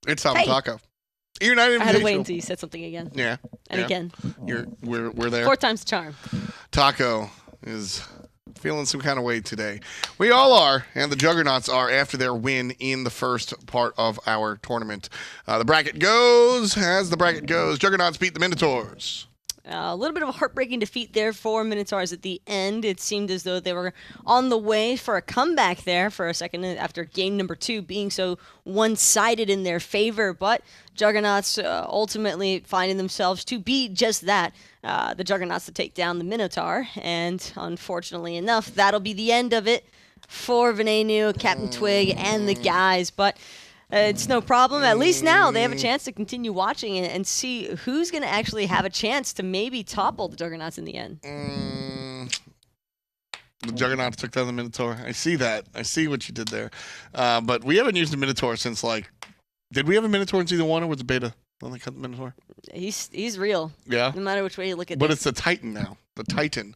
It's Tom Hey. Taco. eUnited Invitational. I had to wait until you said something again. Yeah. And yeah. again. We're there. 4 times the charm. Taco is feeling some kind of way today. We all are, and the Juggernauts are after their win in the first part of our tournament. The bracket goes as the bracket goes. Juggernauts beat the Minotaurs. A little bit of a heartbreaking defeat there for Minotaurs at the end. It seemed as though they were on the way for a comeback there for a second after game number 2 being so one-sided in their favor. But Juggernauts ultimately finding themselves to be just that, the Juggernauts to take down the Minotaur. And unfortunately enough, that'll be the end of it for Venenu, Captain Twig, and the guys. But it's no problem. At least now they have a chance to continue watching and see who's going to actually have a chance to maybe topple the Juggernauts in the end. The Juggernauts took down the Minotaur. I see that. I see what you did there. But we haven't used the Minotaur since, did we have a Minotaur in Season 1 or was it Beta? When they cut the Minotaur? He's real. Yeah? No matter which way you look at it. But it's the Titan now. The Titan.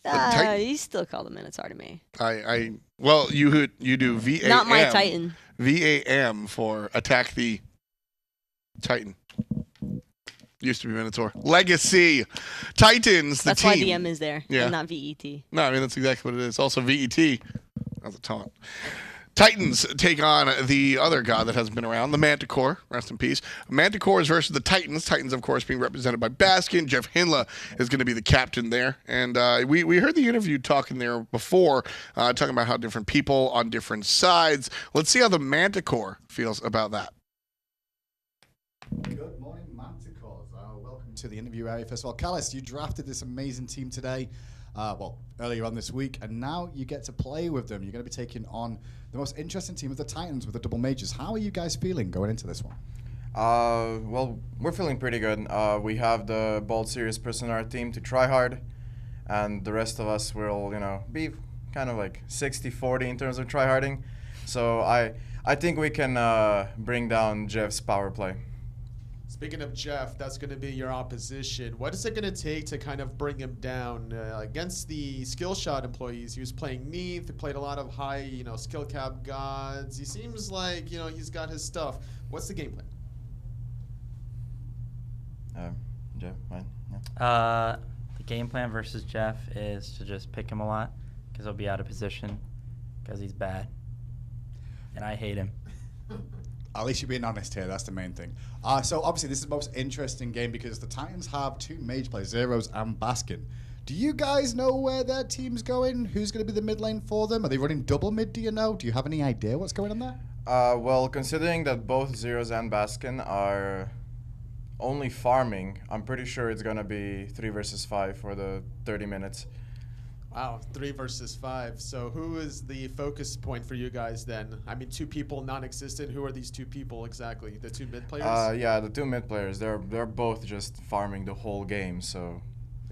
He's still called a Minotaur to me. Well, you do VAM. Not my Titan. VAM for attack the Titan. Used to be Minotaur. Legacy. Titans, the That's team. why the M is there, Yeah. and not VET. No, I mean, that's exactly what it is. Also, VET. That's a taunt. Titans take on the other god that hasn't been around, the Manticore. Rest in peace. Manticores versus the Titans. Titans, of course, being represented by Baskin. JeffHindla is going to be the captain there. And we heard the interview talking there before, talking about how different people on different sides. Let's see how the Manticore feels about that. Good morning, Manticores. Welcome to the interview area. First of all, Callis, you drafted this amazing team today, earlier on this week, and now you get to play with them. You're going to be taking on the most interesting team of the Titans with the double majors. How are you guys feeling going into this one? Well, we're feeling pretty good. We have the bold, serious person on our team to try hard, and the rest of us will, be kind of like 60-40 in terms of try harding. So I think we can bring down Jeff's power play. Speaking of Jeff, that's going to be your opposition. What is it going to take to kind of bring him down against the skill shot employees? He was playing Neath. He played a lot of high, skill cap gods. He seems like, he's got his stuff. What's the game plan? Jeff, mine? Yeah. The game plan versus Jeff is to just pick him a lot because he'll be out of position because he's bad. And I hate him. At least you're being honest here. That's the main thing. So obviously this is the most interesting game because the Titans have 2 mage players, Zyrhoes and Baskin. Do you guys know where their team's going? Who's going to be the mid lane for them? Are they running double mid, do you know? Do you have any idea what's going on there? Well, considering that both Zyrhoes and Baskin are only farming, I'm pretty sure it's going to be 3 versus 5 for the 30 minutes. Wow, 3 versus 5. So who is the focus point for you guys then? I mean, 2 people non-existent. Who are these 2 people exactly? The 2 mid players? Yeah, the 2 mid players. They're both just farming the whole game, so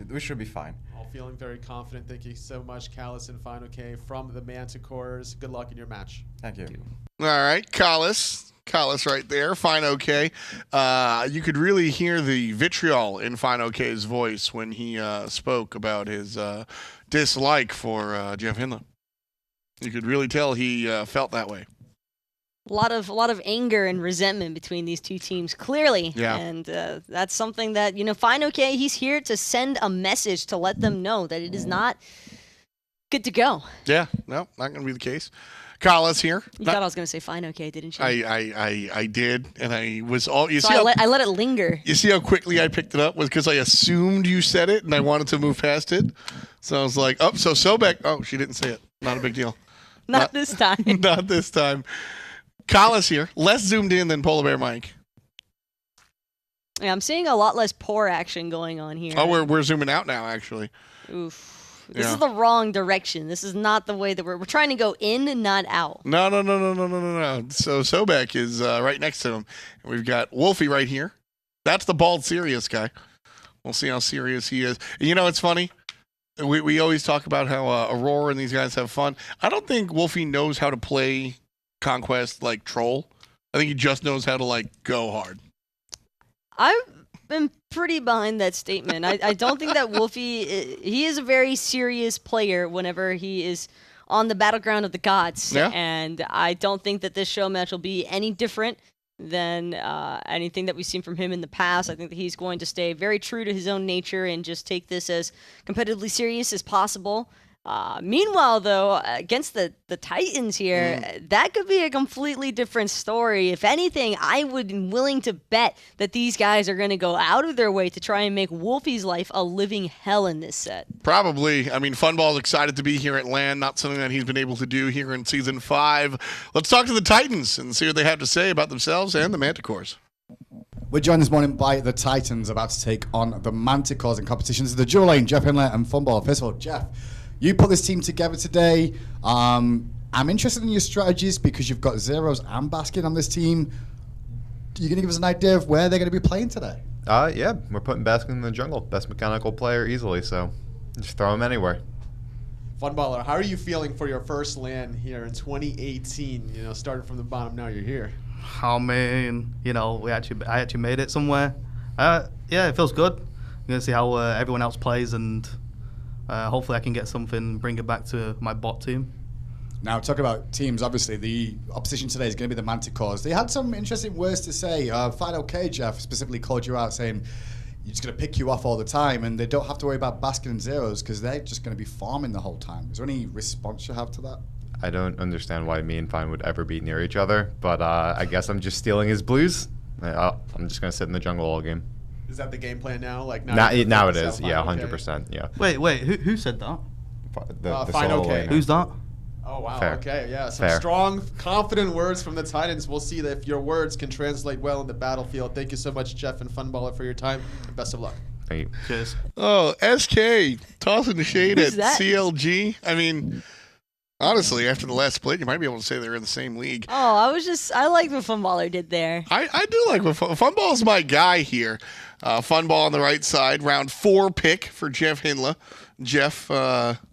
we should be fine. All feeling very confident. Thank you so much, Callis and fineokay from the Manticores. Good luck in your match. Thank you. All right, Callis right there. fineokay. You could really hear the vitriol in fineokay's voice when he spoke about his dislike for JeffHindla. You could really tell he felt that way. A lot of anger and resentment between these 2 teams, clearly. Yeah. And that's something that, fineokay, he's here to send a message to let them know that it is not good to go. Yeah, no, not going to be the case. Callis here. You thought I was going to say fineokay, didn't you? I did, and I was all. You so see I let it linger. You see how quickly I picked it up was because I assumed you said it, and I wanted to move past it. So I was like, oh, so Sobek. Oh, she didn't say it. Not a big deal. Not this time. Not this time. Callis here, less zoomed in than Polar Bear Mike. Yeah, I'm seeing a lot less poor action going on here. Oh, we're zooming out now, actually. Oof. This is the wrong direction. This is not the way that we're trying to go in and not out. No. So Sobek is right next to him. And we've got Wlfy right here. That's the bald, serious guy. We'll see how serious he is. It's funny. We always talk about how Aurora and these guys have fun. I don't think Wlfy knows how to play Conquest like Troll. I think he just knows how to go hard. I've been pretty behind that statement. I don't think that Wlfy, he is a very serious player whenever he is on the battleground of the gods. Yeah. And I don't think that this show match will be any different. than anything that we've seen from him in the past. I think that he's going to stay very true to his own nature and just take this as competitively serious as possible. Meanwhile, though, against the Titans here, that could be a completely different story. If anything, I would be willing to bet that these guys are going to go out of their way to try and make Wlfy's life a living hell in this set. Probably. I mean, Funball's excited to be here at LAN, not something that he's been able to do here in Season 5. Let's talk to the Titans and see what they have to say about themselves and the Manticores. We're joined this morning by the Titans, about to take on the Manticores in competitions. The dual lane, JeffHindla and Funballer. First of all, Jeff, you put this team together today. I'm interested in your strategies because you've got Zyrhoes and Baskin on this team. Are you going to give us an idea of where they're going to be playing today? Yeah, we're putting Baskin in the jungle. Best mechanical player easily, so just throw him anywhere. Funballer, how are you feeling for your first LAN here in 2018? You know, starting from the bottom, now you're here. I mean, you know, I actually made it somewhere. Yeah, it feels good. I'm going to see how everyone else plays, and hopefully I can get something, bring it back to my bot team. Now, talk about teams. Obviously, the opposition today is going to be the Manticores. They had some interesting words to say. fineokay, Jeff, specifically called you out, saying you're just going to pick you off all the time, and they don't have to worry about Baskin and Zyrhoes because they're just going to be farming the whole time. Is there any response you have to that? I don't understand why me and Fine would ever be near each other, but I guess I'm just stealing his blues. I'm just going to sit in the jungle all game. Is that the game plan now? Like now it is, yeah, 100%, yeah. Wait, who said that? The fineokay. solo lane. Who's that? Oh, wow. Fair. Okay, yeah. Some Fair. strong, confident words from the Titans. We'll see if your words can translate well in the battlefield. Thank you so much, Jeff and Funballer, for your time, and best of luck. Thank you. Cheers. Oh, SK, tossing the shade Who's at that? CLG. I mean, honestly, after the last split, you might be able to say they're in the same league. Oh, I like what Funballer did there. I do like what Funball's my guy here. Funball on the right side, round 4 pick for JeffHindla. Jeff,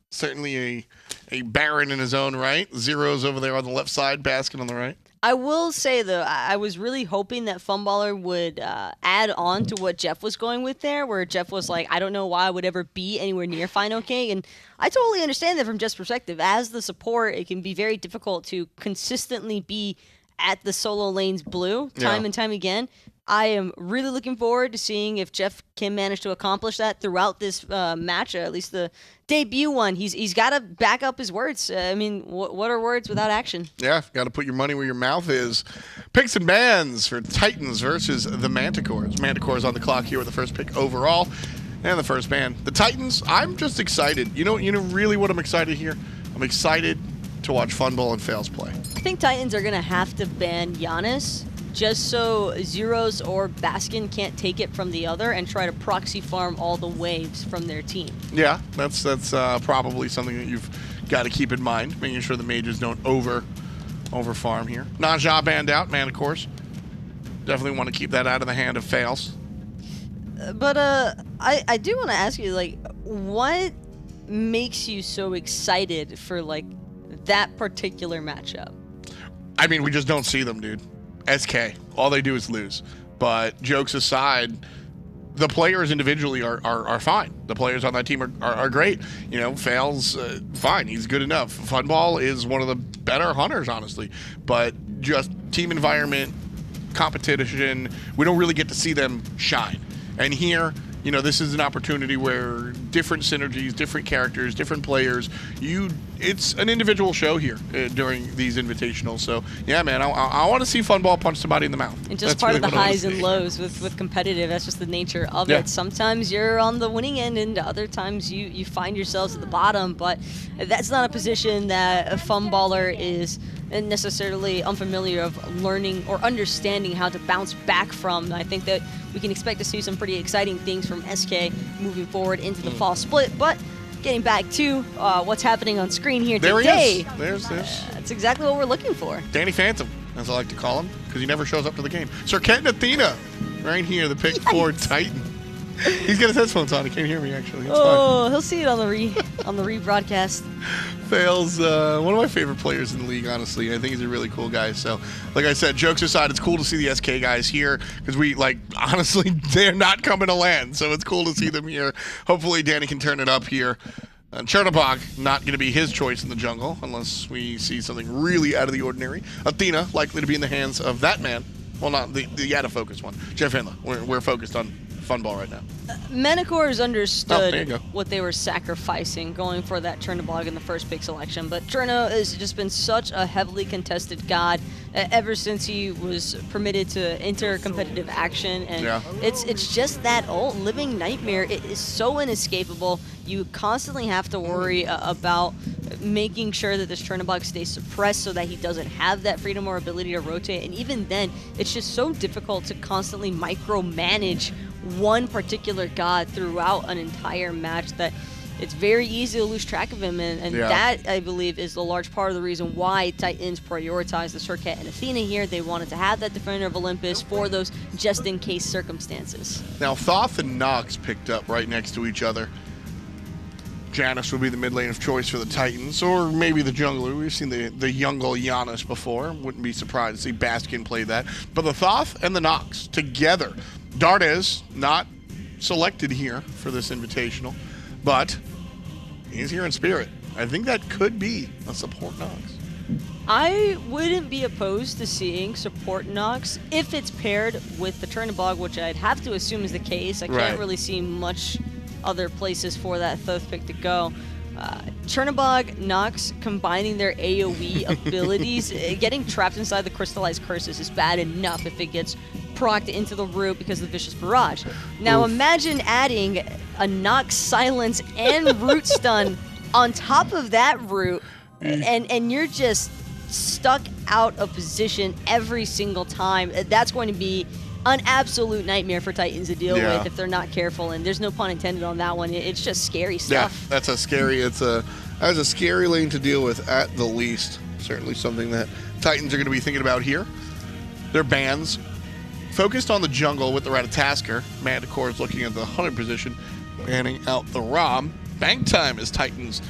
certainly a baron in his own right. Zyrhoes over there on the left side, Baskin on the right. I will say, though, I was really hoping that Funballer would add on to what Jeff was going with there, where Jeff was like, I don't know why I would ever be anywhere near fineokay. And I totally understand that from Jeff's perspective. As the support, it can be very difficult to consistently be at the solo lanes blue time and time again. I am really looking forward to seeing if Jeff can manage to accomplish that throughout this match, or at least the debut one. He's got to back up his words. I mean, what are words without action? Yeah, got to put your money where your mouth is. Picks and bans for Titans versus the Manticores. Manticores on the clock here with the first pick overall and the first ban. The Titans, I'm just excited. You know really what I'm excited here? I'm excited to watch Funball and Faeles play. I think Titans are going to have to ban Janus just so Zyrhoes or Baskin can't take it from the other and try to proxy farm all the waves from their team. Yeah, that's probably something that you've got to keep in mind, making sure the mages don't over farm here. Naja banned out, Manticores. Definitely want to keep that out of the hand of Faeles. But I do want to ask you, like, what makes you so excited for, like, that particular matchup? I mean, we just don't see them, dude. SK, all they do is lose. But jokes aside, the players individually are fine. The players on that team are great. You know, Faeles, fine, he's good enough. Funball is one of the better hunters, honestly. But just team environment, competition, we don't really get to see them shine. And here, you know, this is an opportunity where different synergies, different characters, different players, it's an individual show here during these invitationals. So, yeah, man, I want to see Funball punch somebody in the mouth. And just That's part really of the what I wanna highs and see. lows with competitive. That's just the nature of Yeah. it. Sometimes you're on the winning end, and other times you find yourselves at the bottom. But that's not a position that a Funballer is necessarily unfamiliar of learning or understanding how to bounce back from. I think that we can expect to see some pretty exciting things from SK moving forward into the fall split. But getting back to what's happening on screen here There today, he is. There's this. that's exactly what we're looking for. Danny Phantom, as I like to call him, because he never shows up to the game. Serqet and Athena, right here, the pick for Titan. He's got his headphones on. He can't hear me, actually. It's Oh, he'll see it on the rebroadcast. Faeles, one of my favorite players in the league, honestly. I think he's a really cool guy. So, like I said, jokes aside, it's cool to see the SK guys here because honestly, they're not coming to land. So it's cool to see them here. Hopefully, Danny can turn it up here. Chernobog, not going to be his choice in the jungle unless we see something really out of the ordinary. Athena, likely to be in the hands of that man, Well, not the Yata focus one. JeffHindla. We're focused on Funball right now. Manticores Oh, understood there you go. what they were sacrificing going for that Chernobog in the first pick selection, but Cherno has just been such a heavily contested god ever since he was permitted to enter competitive action, and Yeah. it's just that old living nightmare. It is so inescapable. You constantly have to worry about making sure that this Chernobog stays suppressed so that he doesn't have that freedom or ability to rotate, and even then, it's just so difficult to constantly micromanage one particular god throughout an entire match that it's very easy to lose track of him, and Yeah. that, I believe, is the large part of the reason why Titans prioritized the Serqet and Athena here. They wanted to have that Defender of Olympus for those just-in-case circumstances. Now, Thoth and Nox picked up right next to each other. Janus would be the mid lane of choice for the Titans, or maybe the jungler. We've seen the Jungle Janus before. Wouldn't be surprised to see Baskin play that. But the Thoth and the Nox together. Dardes not selected here for this invitational, but he's here in spirit. I think that could be a support Nox. I wouldn't be opposed to seeing support Nox if it's paired with the Chernobog, which I'd have to assume is the case. I can't Right. really see much other places for that Thoth pick to go. Chernobog, Nox combining their AoE abilities, getting trapped inside the crystallized curses is bad enough if it gets procced into the root because of the vicious barrage. Now imagine adding a Nox silence and root stun on top of that root, and you're just stuck out of position every single time. That's going to be an absolute nightmare for Titans to deal Yeah. with if they're not careful, and there's no pun intended on that one. It's just scary Yeah, stuff. that's a scary. That's a scary lane to deal with at the least. Certainly something that Titans are going to be thinking about here. Their bans focused on the jungle with the Ratatasker. Manticores looking at the hunter position, banning out the Rom. Bank time is Titans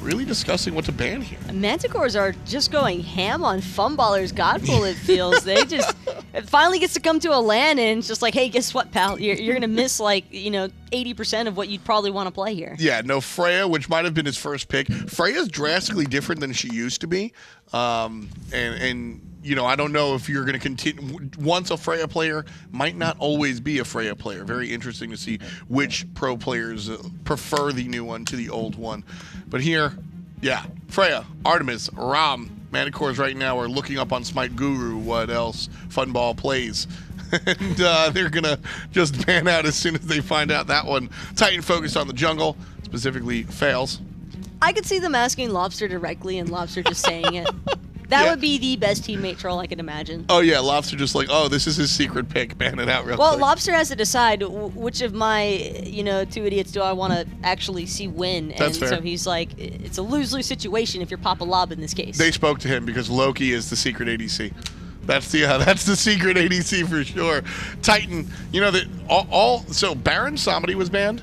really discussing what to ban here. Manticores are just going ham on Funballer's Godful, it feels. It finally gets to come to a land, and it's just like, hey, guess what, pal? You're going to miss, 80% of what you'd probably want to play here. Yeah, no Freya, which might have been his first pick. Freya's drastically different than she used to be. I don't know if you're going to continue. Once a Freya player might not always be a Freya player. Very interesting to see which pro players prefer the new one to the old one. But here, yeah, Freya, Artemis, Ram, Manticores right now are looking up on Smite Guru what else Funball plays. And they're going to just ban out as soon as they find out that one. Titan focused on the jungle, specifically Faeles. I could see them asking Lobster directly and Lobster just saying it. That would be the best teammate troll I could imagine. Oh, yeah, Lobster just like, oh, this is his secret pick. Ban it out real Well, quick. Lobster has to decide which of my, two idiots do I want to actually see win. And That's fair. so he's like, it's a lose-lose situation if you're Papa Lob in this case. They spoke to him because Loki is the secret ADC. That's the secret ADC for sure. Titan, so Baron Samedi was banned,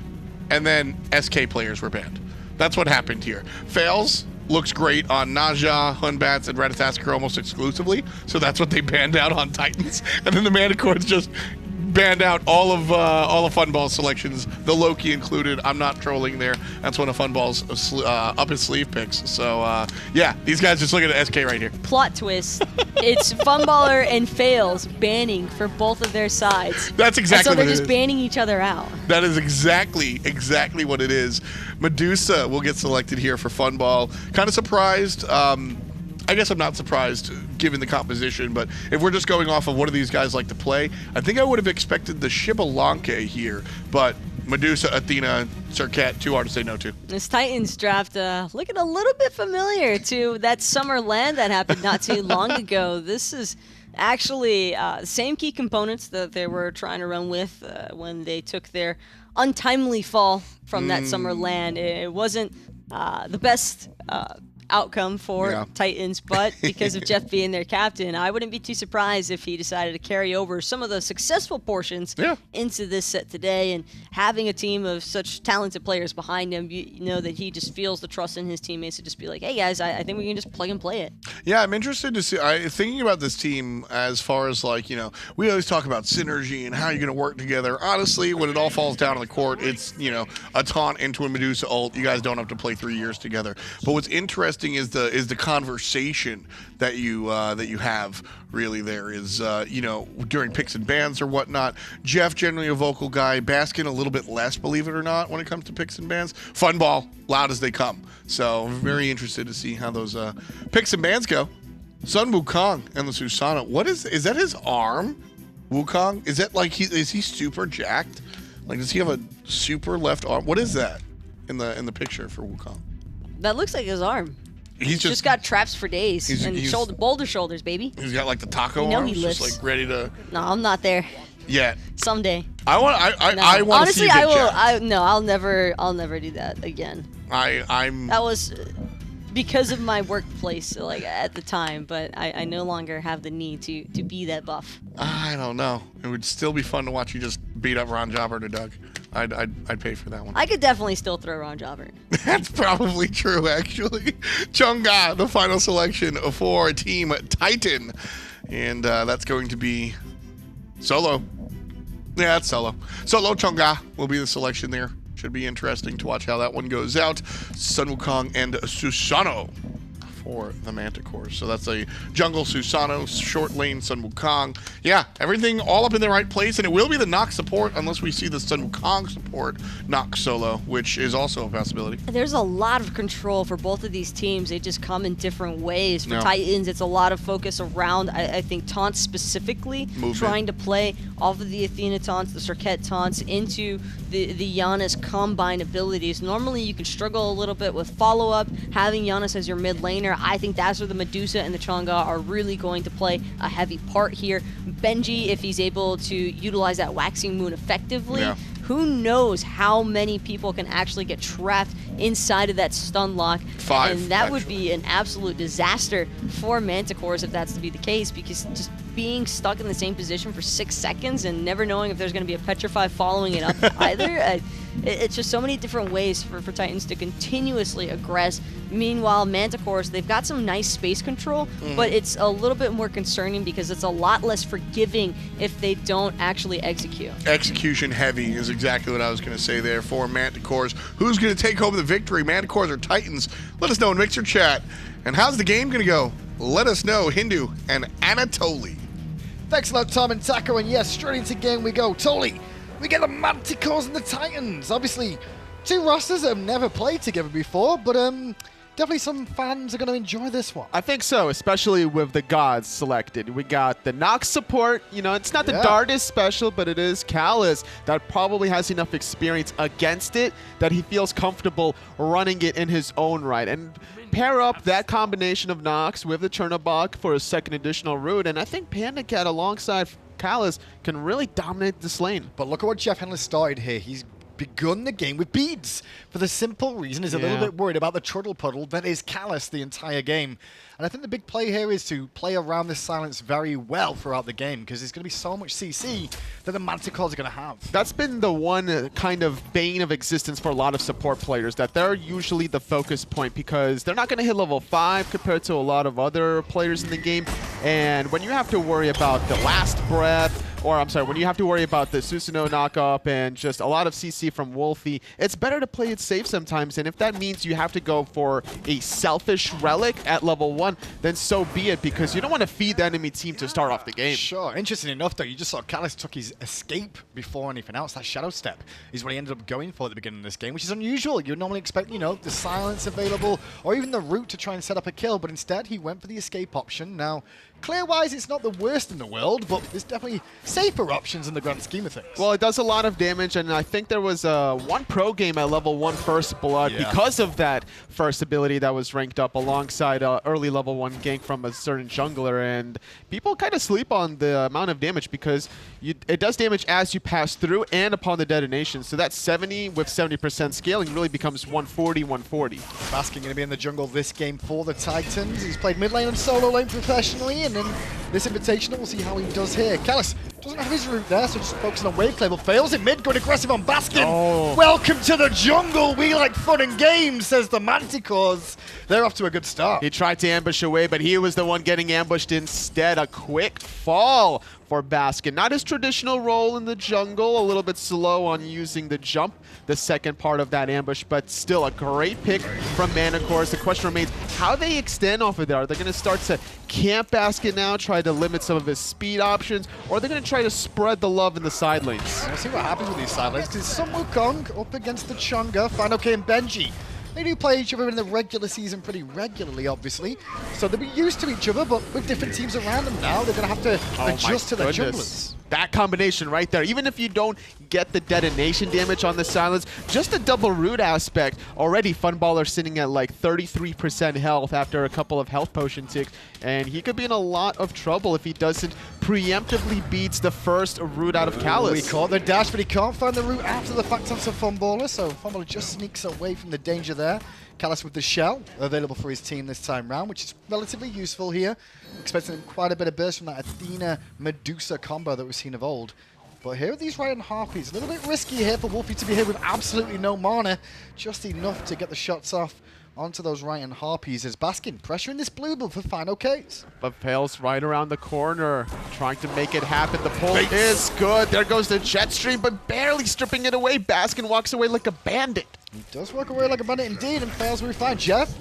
and then SK players were banned. That's what happened here. Faeles looks great on Naja, Hunbats, and Ratatasker almost exclusively, so that's what they banned out on Titans. And then the Manticores just banned out all of Funball selections, the Loki included. I'm not trolling there. That's one of Funball's up his sleeve picks. So yeah, these guys just look at the SK right here. Plot twist. It's Funballer and Faeles banning for both of their sides. That's exactly and so they're what it just is. banning each other out. That is exactly what it is. Medusa will get selected here for Funball. Kind of surprised. I guess I'm not surprised given the composition, but if we're just going off of what do these guys like to play, I think I would have expected the Shibalanke here, but Medusa, Athena, Serqet, too hard to say no to. This Titans draft looking a little bit familiar to that summer land that happened not too long ago. This is actually the same key components that they were trying to run with when they took their untimely fall from that summer land. It wasn't the best outcome for Titans, but because of Jeff being their captain, I wouldn't be too surprised if he decided to carry over some of the successful portions into this set today. And having a team of such talented players behind him, you know that he just feels the trust in his teammates to just be like, hey guys, I think we can just plug and play it. Yeah, I'm interested to see. Thinking about this team as far as we always talk about synergy and how you're going to work together. Honestly, when it all falls down on the court, it's a taunt into a Medusa ult. You guys don't have to play 3 years together. But what's interesting interesting is the conversation that you have really there is during picks and bans or whatnot. Jeff generally a vocal guy, Baskin a little bit less, believe it or not, when it comes to picks and bans. Funball, loud as they come. So I'm very interested to see how those picks and bans go. Sun Wukong and the Susano. What is that his arm? Wukong? Is that like is he super jacked? Like does he have a super left arm? What is that in the picture for Wukong? That looks like his arm. He's just got traps for days and boulder shoulders, baby. He's got like the taco You know arms, he lifts. just like ready to. No, I'm not there. Yeah. Someday. I want to Honestly, see you I get will. jacked. I'll never do that again. I'm. That was because of my workplace, like at the time. But I no longer have the need to be that buff. I don't know. It would still be fun to watch you just beat up Ron Jobber to Doug. I'd pay for that one. I could definitely still throw Ron Jobber. That's probably true, actually. Chang'e, the final selection for Team Titan, and that's going to be solo. Yeah, it's solo. Solo Chang'e will be the selection there. Should be interesting to watch how that one goes out. Sun Wukong and Susano for the Manticores. So that's a jungle Susano, short lane Sun Wukong. Yeah, everything all up in the right place, and it will be the Nox support unless we see the Sun Wukong support Nox solo, which is also a possibility. There's a lot of control for both of these teams. They just come in different ways. For Yeah. Titans, it's a lot of focus around, I think, taunts specifically, Movement. trying to play off of the Athena taunts, the Serqet taunts, into the Janus combine abilities. Normally, you can struggle a little bit with follow-up, having Janus as your mid laner. I think that's where the Medusa and the Chang'e are really going to play a heavy part here. Benji, if he's able to utilize that Waxing Moon effectively, Yeah. who knows how many people can actually get trapped inside of that stun lock. 5, and that would actually. be an absolute disaster for Manticores if that's to be the case, because just being stuck in the same position for 6 seconds and never knowing if there's going to be a Petrify following it up either, it's just so many different ways for Titans to continuously aggress. Meanwhile, Manticores, they've got some nice space control, but it's a little bit more concerning because it's a lot less forgiving if they don't actually execute. Execution heavy is exactly what I was going to say there for Manticores. Who's going to take home the victory, Manticores or Titans? Let us know in Mixer Chat. And how's the game going to go? Let us know, Hindu and Anatoly. Thanks a lot, Tom and Taco, and yes, straight into game we go. Totally, we get the Manticores and the Titans. Obviously, two rosters that have never played together before, but definitely some fans are going to enjoy this one. I think so, especially with the gods selected. We got the Nox support. You know, it's not the Darkest special, but it is Callus that probably has enough experience against it that he feels comfortable running it in his own right. And pair up that combination of Nox with the Chernobog for a second additional route, and I think PandaCat alongside Callus can really dominate this lane. But look at what JeffHindla started here. He's begun the game with beads for the simple reason he's a little bit worried about the Truddle Puddle that is Callus the entire game. And I think the big play here is to play around this silence very well throughout the game, because there's going to be so much CC that the Manticores are going to have. That's been the one kind of bane of existence for a lot of support players, that they're usually the focus point because they're not going to hit level 5 compared to a lot of other players in the game. And when you have to worry about the last breath, or I'm sorry, when you have to worry about the Susano knockup and just a lot of CC from Wlfy, it's better to play it safe sometimes. And if that means you have to go for a selfish relic at level 1, then so be it, because you don't want to feed the enemy team to start off the game. Sure. Interesting enough, though, you just saw Callus took his escape before anything else. That Shadow Step is what he ended up going for at the beginning of this game, which is unusual. You'd normally expect, you know, the silence available or even the route to try and set up a kill, but instead he went for the escape option. Now, clear-wise, it's not the worst in the world, but there's definitely safer options in the grand scheme of things. Well, it does a lot of damage, and I think there was one pro game at level 1 First Blood because of that first ability that was ranked up alongside early level 1 gank from a certain jungler, and people kind of sleep on the amount of damage because it does damage as you pass through and upon the detonation. So that 70 with 70% scaling really becomes 140, 140. Baskin going to be in the jungle this game for the Titans. He's played mid lane and solo lane professionally, and then this Invitational, we'll see how he does here. Callus doesn't have his route there, so just focusing on wave clear, but fails in mid, going aggressive on Baskin. Oh. Welcome to the jungle. We like fun and games, says the Manticores. They're off to a good start. He tried to ambush away, but he was the one getting ambushed instead. A quick fall for Baskin. Not his traditional role in the jungle, a little bit slow on using the jump, the second part of that ambush, but still a great pick from Manticores. The question remains, how they extend off of there. Are they going to start to camp Baskin now, try to limit some of his speed options, or are they going to try to spread the love in the side lanes? We'll see what happens with these side lanes, because it's some Wukong up against the Chang'e, fineokay and Benji. They do play each other in the regular season pretty regularly, obviously. So they'll be used to each other, but with different teams around them now, they're going to have to adjust to the junglers. That combination right there, even if you don't get the detonation damage on the silence, just the double root aspect. Already Funballer sitting at like 33% health after a couple of health potion ticks, and he could be in a lot of trouble if he doesn't preemptively beats the first root out of Callus. We caught the dash, but he can't find the root after the fact onto Funballer, so Funballer just sneaks away from the danger there. Callus with the shell available for his team this time round, which is relatively useful here. Expecting quite a bit of burst from that Athena Medusa combo that we've seen of old. But here are these Ryan Harpies. A little bit risky here for Wlfy to be here with absolutely no mana. Just enough to get the shots off onto those Ryan Harpies as Baskin pressuring this blue build for fineokay. But Faeles right around the corner, trying to make it happen. The pull is good. There goes the jet stream, but barely stripping it away. Baskin walks away like a bandit. He does walk away like a bandit indeed, and Faeles will find Jeff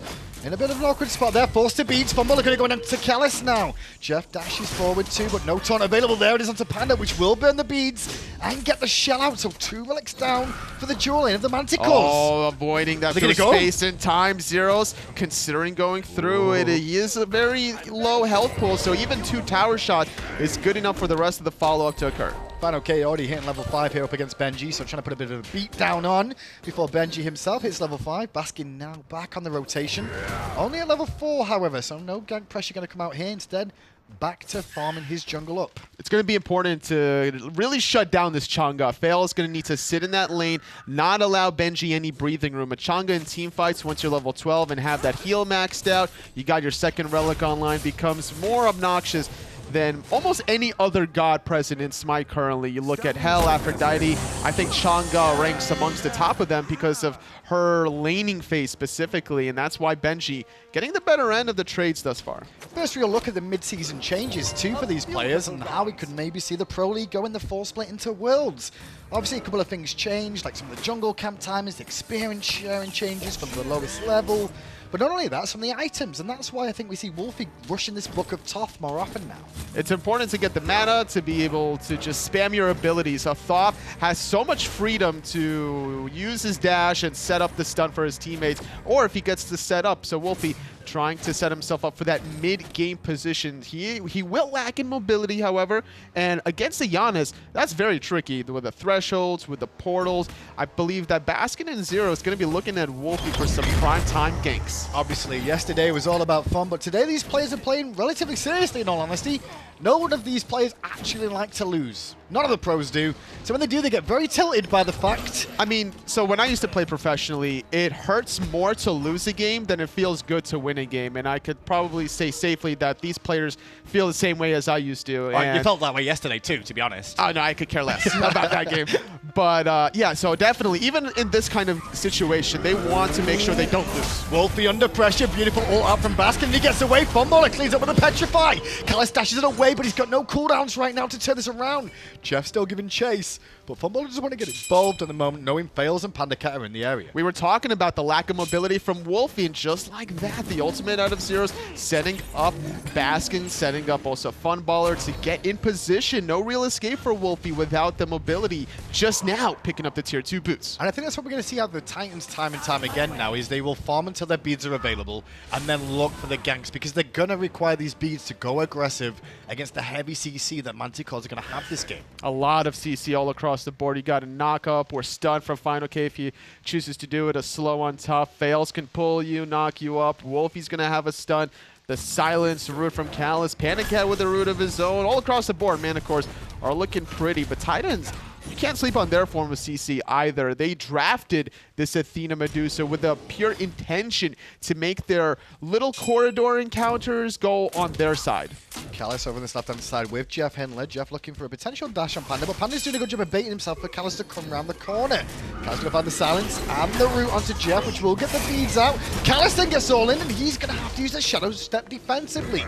in a bit of an awkward spot there, forced to beat. Funballer going to go down to Callus now. Jeff dashes forward too, but no taunt available. There it is onto Panda, which will burn the beads and get the shell out. So 2 relics down for the dual lane of the Manticores. Oh, avoiding that through space and time. Zyrhoes considering going through it. He is a very low health pool, so even 2 tower shots is good enough for the rest of the follow-up to occur. fineokay already hitting level 5 here up against Benji, so trying to put a bit of a beat down on before Benji himself hits level 5. Baskin now back on the rotation. Only at level 4, however, so no gank pressure going to come out here. Instead, back to farming his jungle up. It's going to be important to really shut down this Chang'e. Faeles is going to need to sit in that lane, not allow Benji any breathing room. A Chang'e in team fights, once you're level 12 and have that heal maxed out, you got your second relic online, becomes more obnoxious than almost any other god present in Smite currently. You look at Hell, Aphrodite, I think Chang'e ranks amongst the top of them because of her laning phase specifically, and that's why Benji getting the better end of the trades thus far. First we'll look at the mid-season changes too for these players and how we could maybe see the Pro League go in the 4 split into Worlds. Obviously a couple of things changed, like some of the jungle camp timers, the experience sharing changes from the lowest level. But not only that, some of the items, and that's why I think we see Wlfy rushing this book of Thoth more often now. It's important to get the mana to be able to just spam your abilities. So Thoth has so much freedom to use his dash and set up the stun for his teammates, or if he gets to set up. So Wlfy trying to set himself up for that mid-game position. He will lack in mobility, however, and against the Janus, that's very tricky with the thresholds, with the portals. I believe that Baskin and Zero is going to be looking at Wlfy for some prime time ganks. Obviously, yesterday was all about fun, but today these players are playing relatively seriously, in all honesty. No one of these players actually like to lose. None of the pros do. So when they do, they get very tilted by the fact. I mean, so when I used to play professionally, it hurts more to lose a game than it feels good to win a game. And I could probably say safely that these players feel the same way as I used to. Oh, you felt that way yesterday too, to be honest. Oh, no, I could care less about that game. But yeah, so definitely, even in this kind of situation, they want to make sure they don't lose. Wlfy under pressure, beautiful ult out from Baskin, and he gets away. Funballer cleans up with a Petrify. Callus dashes it away, but he's got no cooldowns right now to turn this around. Jeff still giving chase, but Funballer doesn't want to get involved at the moment, knowing Faeles and PandaCat are in the area. We were talking about the lack of mobility from Wlfy, and just like that, the ultimate out of Zyrhoes, setting up Baskin, setting up also Funballer to get in position. No real escape for Wlfy without the mobility. Just now, picking up the tier 2 boots. And I think that's what we're going to see out of the Titans time and time again now, is they will farm until their beads are available, and then look for the ganks, because they're going to require these beads to go aggressive against the heavy CC that Manticores are going to have this game. A lot of CC all across the board. You got a knock up or stun from fineokay if he chooses to do it. A slow on top. Faeles can pull you, knock you up. Wlfy's going to have a stun. The silence root from Callus. PandaCat with a root of his own. All across the board, Manticores are looking pretty. But Titans, you can't sleep on their form of CC either. They drafted this Athena Medusa with a pure intention to make their little corridor encounters go on their side. Callus over on this left-hand side with JeffHindla. Jeff looking for a potential dash on Panda, but Panda's doing a good job of baiting himself for Callus to come around the corner. Callus going to find the silence and the root onto Jeff, which will get the beads out. Callus then gets all in, and he's going to have to use the Shadow Step defensively.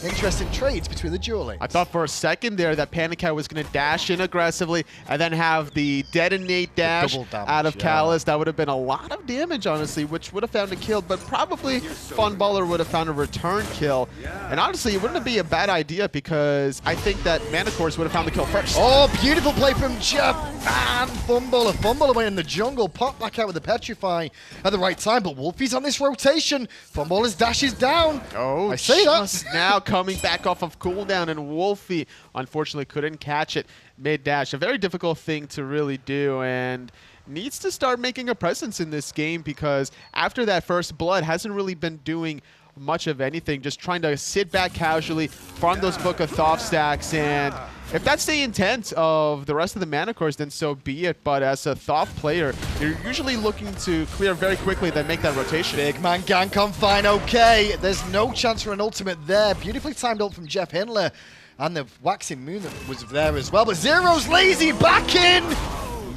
interesting trades between the duel lanes. I thought for a second there that PandaCat was going to dash in aggressively and then have the detonate dash double damage, out of yeah. Callus. That would have been a lot of damage, honestly, which would have found a kill, but probably Funballer would have found a return kill. And honestly, it wouldn't be a bad idea because I think that Manticores would have found the kill first. Oh, beautiful play from Jeff and Funballer. Funballer went in the jungle, popped back out with the Petrify at the right time, but Wlfy's on this rotation. Funballer's dash is down. Oh, I say that. just now coming back off of cooldown, and Wlfy unfortunately couldn't catch it mid-dash. A very difficult thing to really do, and needs to start making a presence in this game because after that first blood, hasn't really been doing much of anything, just trying to sit back casually, farm those Book of Thoth stacks, and if that's the intent of the rest of the Manticores, then so be it. But as a Thoth player, you're usually looking to clear very quickly, then make that rotation. Big man gank on fineokay. There's no chance for an ultimate there. Beautifully timed ult from JeffHindla, and the waxing moon that was there as well. But Zyrhoes lazy back in.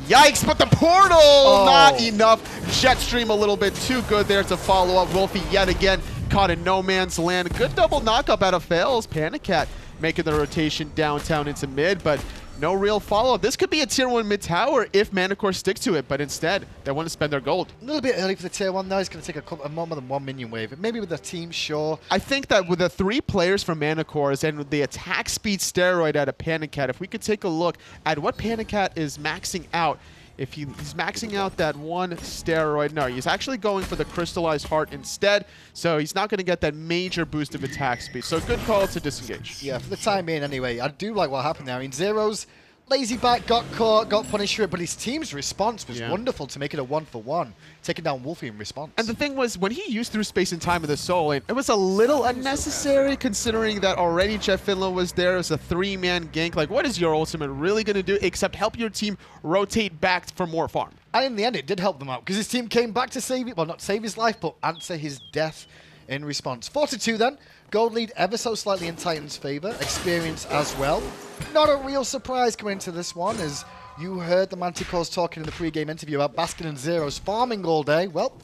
Yikes, but the portal, not enough. Jetstream a little bit too good there to follow up. Wlfy yet again caught in no man's land. Good double knockup out of Faeles. PandaCat making the rotation downtown into mid, but no real follow-up. This could be a tier 1 mid tower if Manticore sticks to it, but instead, they want to spend their gold. A little bit early for the tier 1 though. It's going to take a more than one minion wave. Maybe with the team, sure. I think that with the 3 players from Manticores and with the attack speed steroid out of PandaCat, if we could take a look at what PandaCat is maxing out, if he's maxing out that one steroid, no, he's actually going for the crystallized heart instead, so he's not going to get that major boost of attack speed. So good call to disengage. Yeah, for the time being anyway. I do like what happened there. I mean, Zyrhoes, lazy back, got caught, got punished for it, but his team's response was wonderful to make it a 1-for-1, taking down Wlfy in response. And the thing was, when he used through space and time of the soul, it was a little unnecessary considering that already JeffHindla was there as a 3-man gank. Like, what is your ultimate really going to do except help your team rotate back for more farm? And in the end, it did help them out because his team came back to save it. Well, not save his life, but answer his death in response. 4-2 then. Gold lead ever so slightly in Titan's favor. Experience as well. Not a real surprise coming into this one, as you heard the Manticores talking in the pre-game interview about Baskin and Zyrhoes farming all day. Well,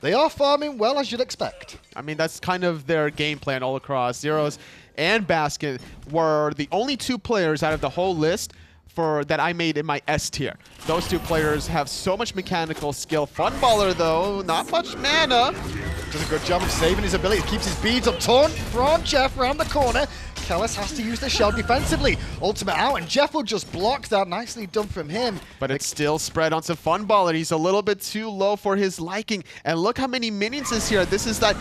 they are farming well, as you'd expect. I mean, that's kind of their game plan all across. Zyrhoes and Baskin were the only 2 players out of the whole list that I made in my S tier. Those 2 players have so much mechanical skill. Funballer, though, not much mana. Does a good job of saving his ability. Keeps his beads up. Torn from Jeff around the corner. Callus has to use the shell defensively. Ultimate out, and Jeff will just block that. Nicely done from him. But it's still spread onto Funballer. He's a little bit too low for his liking. And look how many minions is here. This is that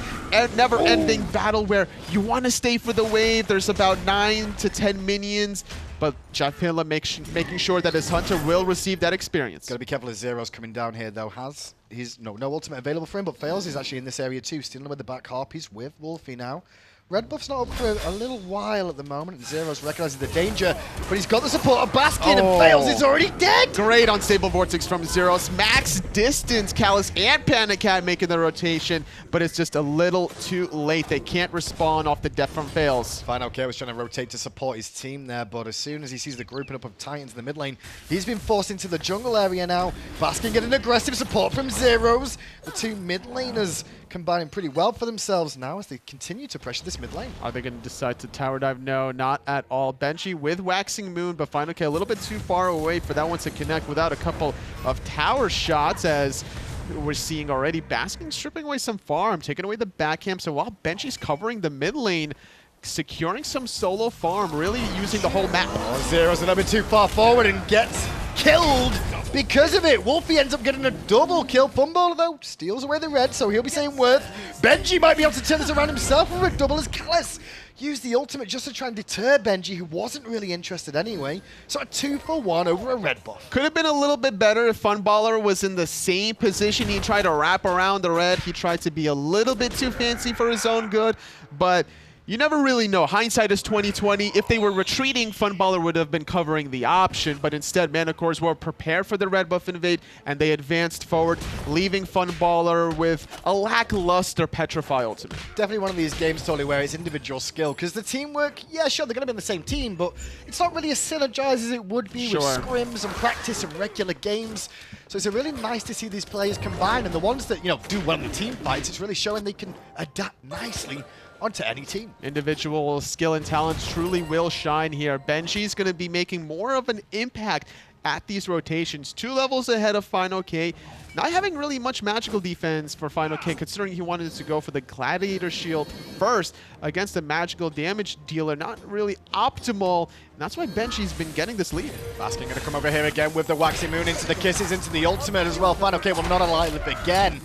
never-ending battle where you want to stay for the wave. There's about 9 to 10 minions. But JeffHindla making sure that his hunter will receive that experience. Got to be careful as Zyrhoes coming down here, though. He's no ultimate available for him, but Faeles is actually in this area too. Stealing with the back harpies with Wlfy now. Red buff's not up for a little while at the moment, and Zyrhoes recognizes the danger, but he's got the support of Baskin, and Faeles is already dead! Great unstable vortex from Zyrhoes. Max distance, Callus and PandaCat making the rotation, but it's just a little too late. They can't respawn off the death from Faeles. fineokay was trying to rotate to support his team there, but as soon as he sees the grouping up of Titans in the mid lane, he's been forced into the jungle area now. Baskin getting aggressive support from Zyrhoes. The 2 mid laners combining pretty well for themselves now as they continue to pressure this mid lane. Are they going to decide to tower dive? No, not at all. Benji with Waxing Moon, but fineokay a little bit too far away for that one to connect without a couple of tower shots, as we're seeing already Baskin stripping away some farm, taking away the backhand. So while Benji's covering the mid lane, securing some solo farm, really using the whole map. Oh, Zyrhoes a little bit too far forward and gets killed because of it. Wlfy ends up getting a double kill. Funballer, though, steals away the red, so he'll be saying worth. Benji might be able to turn this around himself with a double as Callus used the ultimate just to try and deter Benji, who wasn't really interested anyway. So a 2-for-1 over a red buff. Could have been a little bit better if Funballer was in the same position. He tried to wrap around the red. He tried to be a little bit too fancy for his own good, but you never really know. Hindsight is 20/20. If they were retreating, Funballer would have been covering the option, but instead Manticores were prepared for the red buff invade, and they advanced forward, leaving Funballer with a lackluster Petrify ultimate. Definitely one of these games, totally, where it's individual skill, because the teamwork, yeah, sure, they're going to be in the same team, but it's not really as synergized as it would be with scrims and practice and regular games. So it's really nice to see these players combine, and the ones that, do well in the team fights, it's really showing they can adapt nicely onto any team. Individual skill and talents truly will shine here. Benji's going to be making more of an impact at these rotations. 2 levels ahead of fineokay. Not having really much magical defense for fineokay, considering he wanted to go for the Gladiator Shield first against the magical damage dealer. Not really optimal, and that's why Benji's been getting this lead. Baskin going to come over here again with the Waxing Moon into the kisses, into the ultimate as well. fineokay will not allow it again.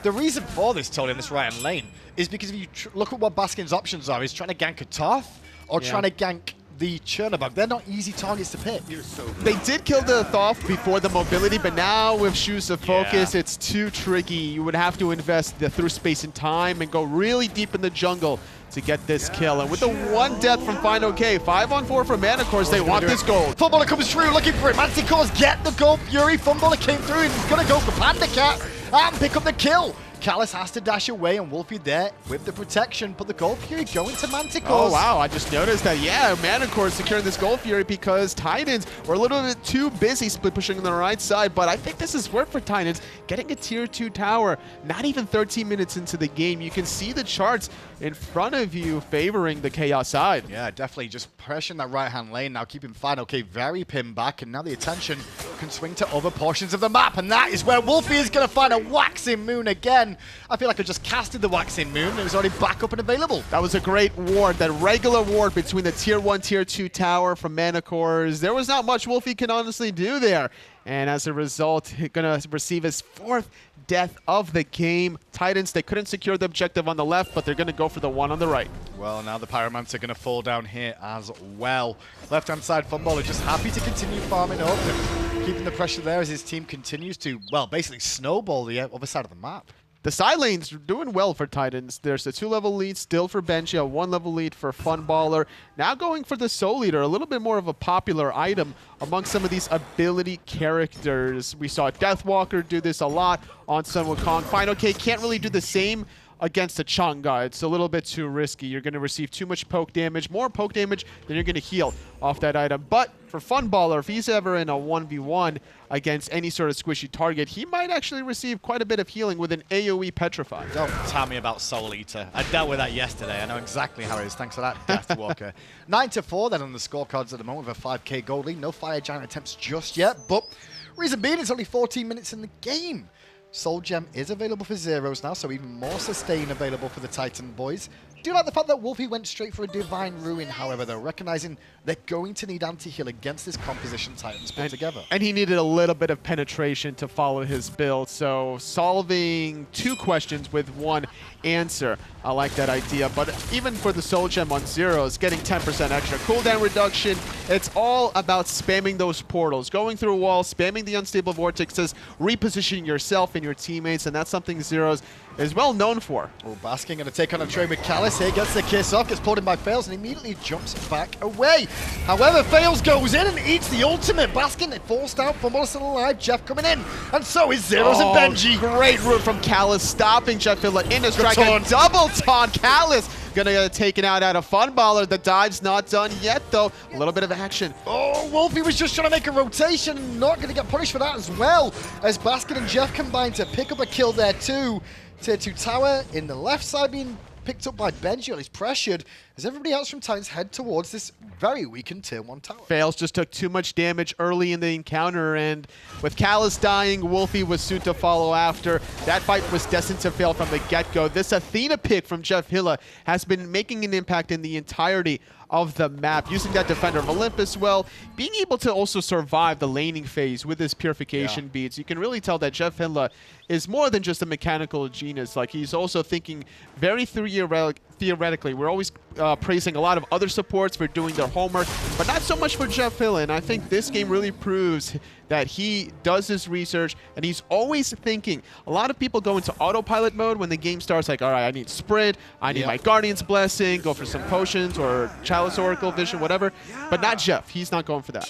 The reason for this, Tony, in this right-hand lane, is because if you look at what Baskin's options are, he's trying to gank a Thoth or trying to gank the Chernobog. They're not easy targets to pick. They did kill the Thoth before the mobility, but now with Shoes of Focus, it's too tricky. You would have to invest through space and time and go really deep in the jungle to get this kill. And with the 1 death from fineokay, 5-on-4 for Manticores, they want this gold. Funballer comes through, looking for it. Manticores get the gold Fury. Funballer came through and he's going to go for PandaCat and pick up the kill. Callus has to dash away, and Wlfy there with the protection, but the Gold Fury going to Manticores. Oh, wow, I just noticed that, yeah, Manticore securing this Gold Fury because Titans were a little bit too busy split pushing on the right side, but I think this is work for Titans. Getting a tier 2 tower, not even 13 minutes into the game. You can see the charts in front of you favoring the Chaos side. Yeah, definitely just pressuring that right-hand lane now, keeping fineokay very pinned back, and now the attention can swing to other portions of the map, and that is where Wlfy is going to find a Waxing Moon again. I feel like I just casted the Waxing Moon, and it was already back up and available. That was a great ward, that regular ward between the tier 1, tier 2 tower from Manticores. There was not much Wlfy can honestly do there, and as a result, he's going to receive his 4th death of the game. Titans, they couldn't secure the objective on the left, but they're going to go for the one on the right. Well, now the Pyromancer going to fall down here as well. Left-hand side, Funballer just happy to continue farming up and keeping the pressure there as his team continues to, well, basically snowball the other side of the map. The side lanes are doing well for Titans. There's a 2-level lead still for Benji, a 1-level lead for Funballer. Now going for the Soul Eater, a little bit more of a popular item among some of these ability characters. We saw Deathwalker do this a lot on Sun Wukong. fineokay can't really do the same against a Chang'e. It's a little bit too risky. You're going to receive too much poke damage, more poke damage than you're going to heal off that item. But for Funballer, if he's ever in a 1v1 against any sort of squishy target, he might actually receive quite a bit of healing with an AoE Petrify. Don't tell me about Soul Eater. I dealt with that yesterday. I know exactly how it is. Thanks for that, Deathwalker. 9-4 then on the scorecards at the moment with a 5k gold lead. No Fire Giant attempts just yet, but reason being it's only 14 minutes in the game. Soul Gem is available for Zyrhoes now, so even more sustain available for the Titan boys. Do like the fact that Wlfy went straight for a Divine Ruin, however, though, recognizing they're going to need anti-heal against this composition Titans put together. And he needed a little bit of penetration to follow his build, so solving 2 questions with 1 answer. I like that idea, but even for the Soul Gem on Zyrhoes, getting 10% extra cooldown reduction, it's all about spamming those portals, going through a wall, spamming the unstable vortexes, repositioning yourself and your teammates, and that's something Zyrhoes is well known for. Well, Baskin going to take on a trade with Callus here, gets the kiss off, gets pulled in by Faeles, and immediately jumps back away. However, Faeles goes in and eats the ultimate. Baskin, it forced out, Funballer still alive, Jeff coming in, and so is Zyrhoes and Benji. Great route from Callus, stopping JeffHindla in his strike. A double taunt. Callus gonna get taken out of Funballer. The dive's not done yet, though. A little bit of action. Oh, Wlfy was just trying to make a rotation and not going to get punished for that as well, as Baskin and Jeff combine to pick up a kill there too. Tier 2 tower in the left side being picked up by Benji, or he's pressured, as everybody else from Titans head towards this very weakened Tier 1 tower. Faeles just took too much damage early in the encounter, and with Callus dying, Wlfy was soon to follow after. That fight was destined to fail from the get-go. This Athena pick from JeffHindla has been making an impact in the entirety of the map, using that Defender of Olympus well, being able to also survive the laning phase with his purification beads. You can really tell that JeffHindla is more than just a mechanical genius. Like, he's also thinking very theoretically. We're always praising a lot of other supports for doing their homework, but not so much for JeffHindla, and I think this game really proves that he does his research and he's always thinking. A lot of people go into autopilot mode when the game starts, like, all right, I need sprint, I need my Guardian's Blessing, go for some potions or Chalice Oracle Vision, whatever, but not Jeff. He's not going for that.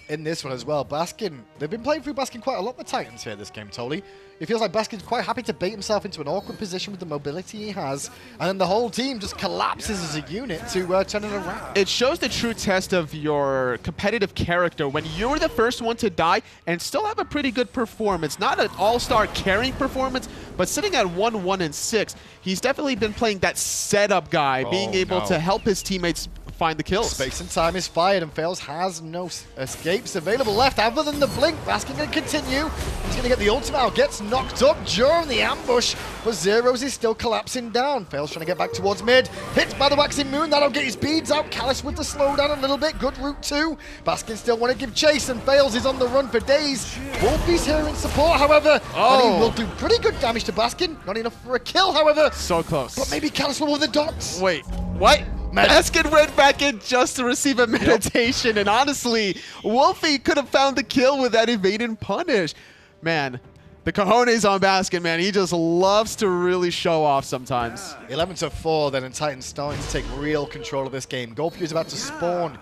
In this one as well, Baskin, they've been playing through Baskin quite a lot, the Titans here this game, Tolly. It feels like Baskin's quite happy to bait himself into an awkward position with the mobility he has, and then the whole team just collapses as a unit to turn it around. It shows the true test of your competitive character when you're the first one to die and still have a pretty good performance. Not an all-star carrying performance, but sitting at 1-1-6, he's definitely been playing that setup guy, being able to help his teammates find the kills. Space and time is fired, and Faeles has no escapes available left other than the blink. Baskin going to continue. He's going to get the ultimate out. Gets knocked up during the ambush, but Zyrhoes is still collapsing down. Faeles trying to get back towards mid. Hits by the waxing moon. That'll get his beads out. Callus with the slowdown a little bit. Good route too. Baskin still want to give chase, and Faeles is on the run for days. Wlfy's here in support, however, and he will do pretty good damage to Baskin. Not enough for a kill, however. So close. But maybe Callus will with the dots. Wait, what? Baskin went back in just to receive a meditation, and honestly, Wlfy could have found the kill with that evade and punish. Man, the cojones on Baskin, man. He just loves to really show off sometimes. 11-4 then, and Titans starting to take real control of this game. Wlfy is about to spawn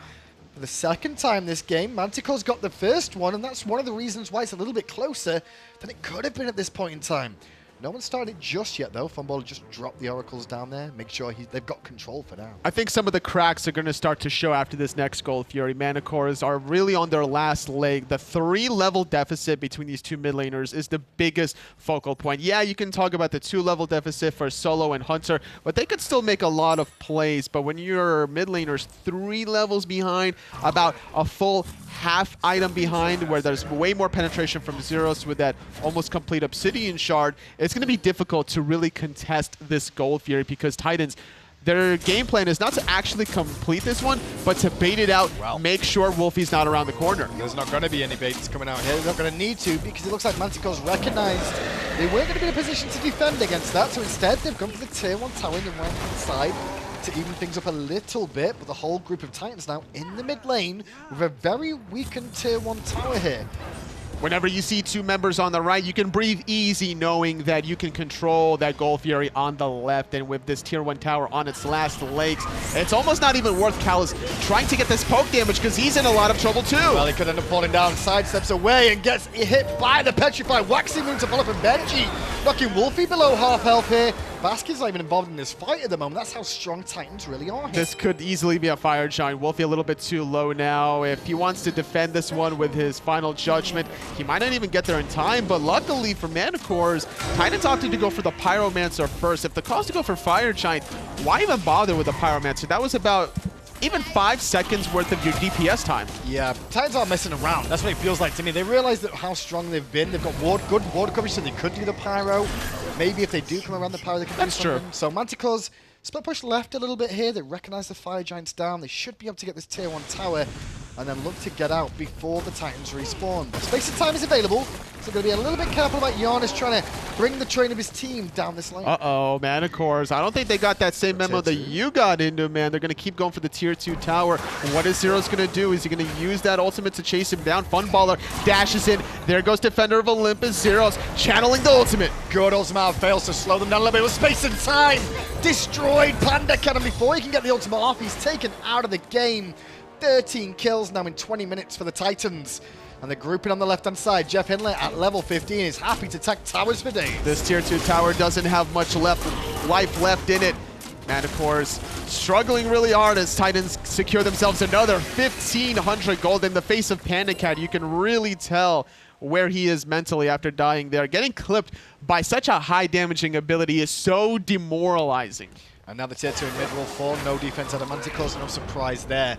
for the second time this game. Manticores got the first one, and that's one of the reasons why it's a little bit closer than it could have been at this point in time. No one started just yet, though. Funballer just dropped the oracles down there. Make sure they've got control for now. I think some of the cracks are going to start to show after this next goal, Fury. Manticores are really on their last leg. The 3-level deficit between these two mid laners is the biggest focal point. Yeah, you can talk about the 2-level deficit for Solo and Hunter, but they could still make a lot of plays. But when your mid laners 3 levels behind, about a full half item behind, where there's way more penetration from Zyrhoes with that almost complete Obsidian Shard, it's going to be difficult to really contest this goal, Fury, because Titans, their game plan is not to actually complete this one, but to bait it out, make sure Wlfy's not around the corner. There's not going to be any baits coming out here. They're not going to need to, because it looks like Manticores recognized they weren't going to be in a position to defend against that, so instead they've gone for the tier 1 tower in the right-hand side to even things up a little bit, but the whole group of Titans now in the mid lane with a very weakened tier 1 tower here. Whenever you see 2 members on the right, you can breathe easy knowing that you can control that Gold Fury on the left. And with this tier 1 tower on its last legs, it's almost not even worth Callus trying to get this poke damage because he's in a lot of trouble too. Well, he could end up falling down, sidesteps away and gets hit by the Petrified Waxing Moon to follow from Benji, knocking Wlfy below half health here. Baskin's not even involved in this fight at the moment. That's how strong Titans really are here. This could easily be a fire giant. Wlfy a little bit too low now. If he wants to defend this one with his final judgment, he might not even get there in time, but luckily for Manticores, Titans opted to go for the Pyromancer first. If the call is to go for Fire Giant, why even bother with the Pyromancer? That was about even 5 seconds worth of your DPS time. Yeah, Titans aren't messing around. That's what it feels like to me. They realize that how strong they've been. They've got good ward coverage, so they could do the Pyro. Maybe if they do come around the Pyro, they can do something. So Manticores split push left a little bit here. They recognize the Fire Giants down. They should be able to get this tier 1 tower and then look to get out before the Titans respawn. Space and time is available, so going to be a little bit careful about Janus trying to bring the train of his team down this lane. Uh-oh, Manticores. I don't think they got that same memo that you got into, man. They're going to keep going for the tier 2 tower. What is Zyrhoes going to do? Is he going to use that ultimate to chase him down? Funballer dashes in. There goes Defender of Olympus. Zyrhoes channeling the ultimate. Good ultimate fails to slow them down a little bit with space and time. Destroyed PandaCat, and before he can get the ultimate off, he's taken out of the game. 13 kills now in 20 minutes for the Titans. And the grouping on the left-hand side, JeffHindla at level 15 is happy to attack towers for days. This tier 2 tower doesn't have much life left in it. Manticores struggling really hard as Titans secure themselves another 1,500 gold in the face of PandaCat. You can really tell where he is mentally after dying there. Getting clipped by such a high damaging ability is so demoralizing. And now the tier 2 in mid will fall. No defense out of Manticores, no surprise there.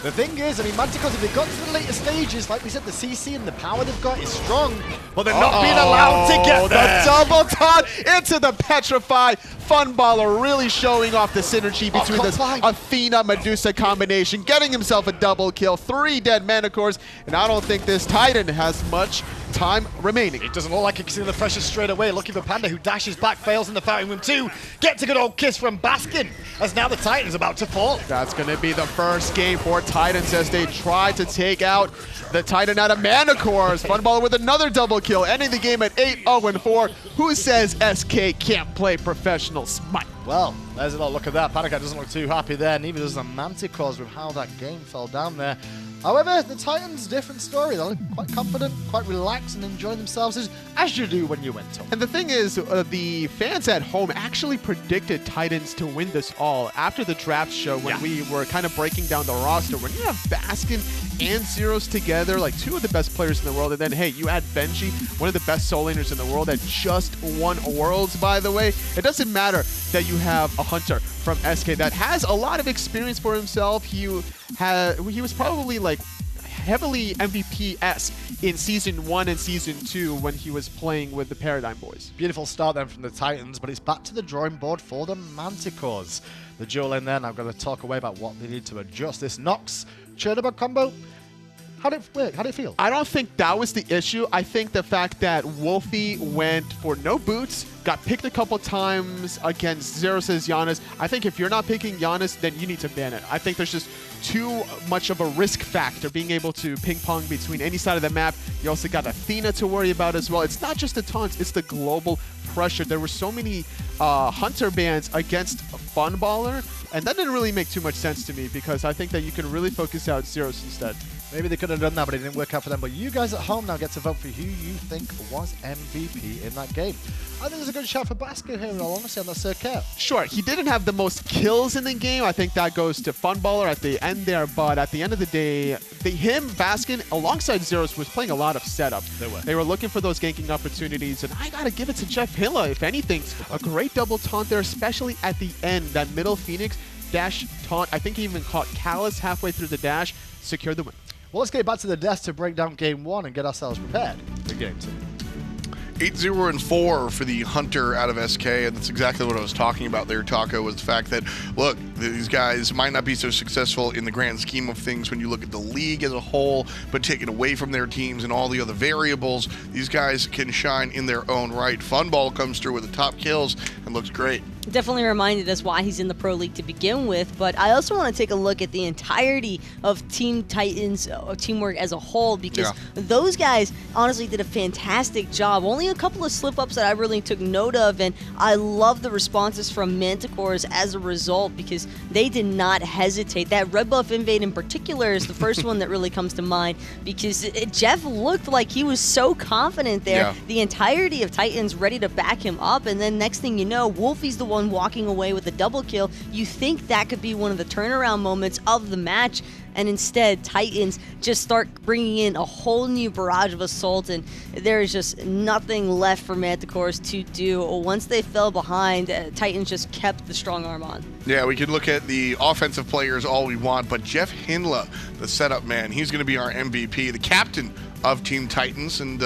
The thing is, I mean, Manticores, if they got to the later stages, like we said, the CC and the power they've got is strong, but they're not being allowed to get there. The double taunt into the Petrify. Funballer really showing off the synergy between this Athena Medusa combination, getting himself a double kill, 3 dead Manticores, and I don't think this Titan has much time remaining. It doesn't look like he can see the pressure straight away, looking for Panda, who dashes back, fails in the fighting room too. Gets a good old kiss from Baskin, as now the Titan's about to fall. That's going to be the first game for Titans as they try to take out the Titan out of Manticores. Funballer with another double kill, ending the game at 8-0-4. Who says SK can't play professional Smite? Well, there's a look at that. PandaCat doesn't look too happy there, neither does the Manticores with how that game fell down there. However, the Titans, different story. They look quite confident, quite relaxed, and enjoying themselves as you do when you win, Tom. And the thing is, the fans at home actually predicted Titans to win this all after the draft show when we were kind of breaking down the roster. When you have Baskin and Zyrhoes together, like two of the best players in the world, and then, hey, you add Benji, one of the best soul laners in the world that just won Worlds, by the way. It doesn't matter that you have a Hunter from SK that has a lot of experience for himself. He was probably like heavily MVP-esque in Season 1 and Season 2 when he was playing with the Paradigm Boys. Beautiful start then from the Titans, but it's back to the drawing board for the Manticores. The duel in there, now I'm going to talk away about what they need to adjust. This Nox Chernobog combo, how did it work? How did it feel? I don't think that was the issue. I think the fact that Wlfy went for no boots, got picked a couple times against Zyrhoes' Janus. I think if you're not picking Janus, then you need to ban it. I think there's just too much of a risk factor being able to ping pong between any side of the map. You also got Athena to worry about as well. It's not just the taunts, it's the global pressure. There were so many Hunter bans against Funballer, and that didn't really make too much sense to me because I think that you can really focus out Zyrhoes instead. Maybe they could have done that, but it didn't work out for them. But you guys at home now get to vote for who you think was MVP in that game. I think it's a good shot for Baskin here, in all honesty, on that Serqet. Sure, he didn't have the most kills in the game. I think that goes to Funballer at the end there. But at the end of the day, Baskin, alongside Zyrhoes, was playing a lot of setup. They were looking for those ganking opportunities. And I got to give it to JeffHindla, if anything. A great double taunt there, especially at the end. That middle Phoenix dash taunt. I think he even caught Callus halfway through the dash. Secured the win. Well, let's get back to the desk to break down Game 1 and get ourselves prepared for Game 2. 8-0-4 for the Hunter out of SK, and that's exactly what I was talking about there, Taco, was the fact that, look, these guys might not be so successful in the grand scheme of things when you look at the league as a whole, but taken away from their teams and all the other variables, these guys can shine in their own right. Funball comes through with the top kills and looks great. Definitely reminded us why he's in the Pro League to begin with, but I also want to take a look at the entirety of Team Titans teamwork as a whole, because those guys honestly did a fantastic job. Only a couple of slip-ups that I really took note of, and I love the responses from Manticores as a result, because they did not hesitate. That red buff invade in particular is the first one that really comes to mind, because Jeff looked like he was so confident there. The entirety of Titans ready to back him up, and then next thing you know, Wlfy's the one walking away with a double kill. You think that could be one of the turnaround moments of the match, and instead Titans just start bringing in a whole new barrage of assault, and there's just nothing left for Manticores to do. Once they fell behind, Titans just kept the strong arm on. Yeah, we could look at the offensive players all we want, but JeffHindla, the setup man, he's going to be our MVP, the captain of Team Titans, and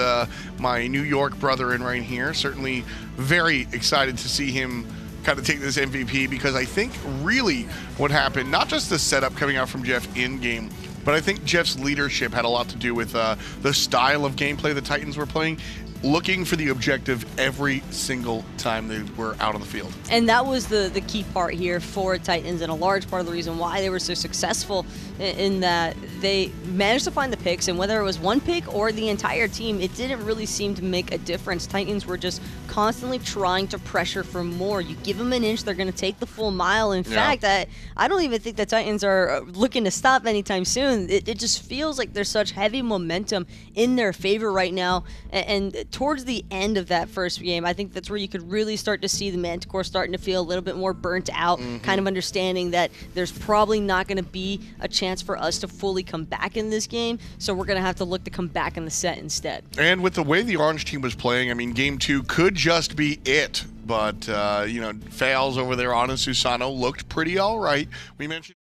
my New York brother in right here. Certainly very excited to see him kind of take this MVP, because I think really what happened, not just the setup coming out from Jeff in-game, but I think Jeff's leadership had a lot to do with the style of gameplay the Titans were playing, looking for the objective every single time they were out on the field. And that was the key part here for Titans, and a large part of the reason why they were so successful, in that they managed to find the picks, and whether it was one pick or the entire team, it didn't really seem to make a difference. Titans were just constantly trying to pressure for more. You give them an inch, they're going to take the full mile. In fact, I don't even think the Titans are looking to stop anytime soon. It just feels like there's such heavy momentum in their favor right now, and towards the end of that first game, I think that's where you could really start to see the Manticore starting to feel a little bit more burnt out, kind of understanding that there's probably not going to be a chance for us to fully come back in this game, so we're going to have to look to come back in the set instead. And with the way the Orange team was playing, I mean, Game 2 could just be it, but, you know, Faeles over there on Susano looked pretty all right. We mentioned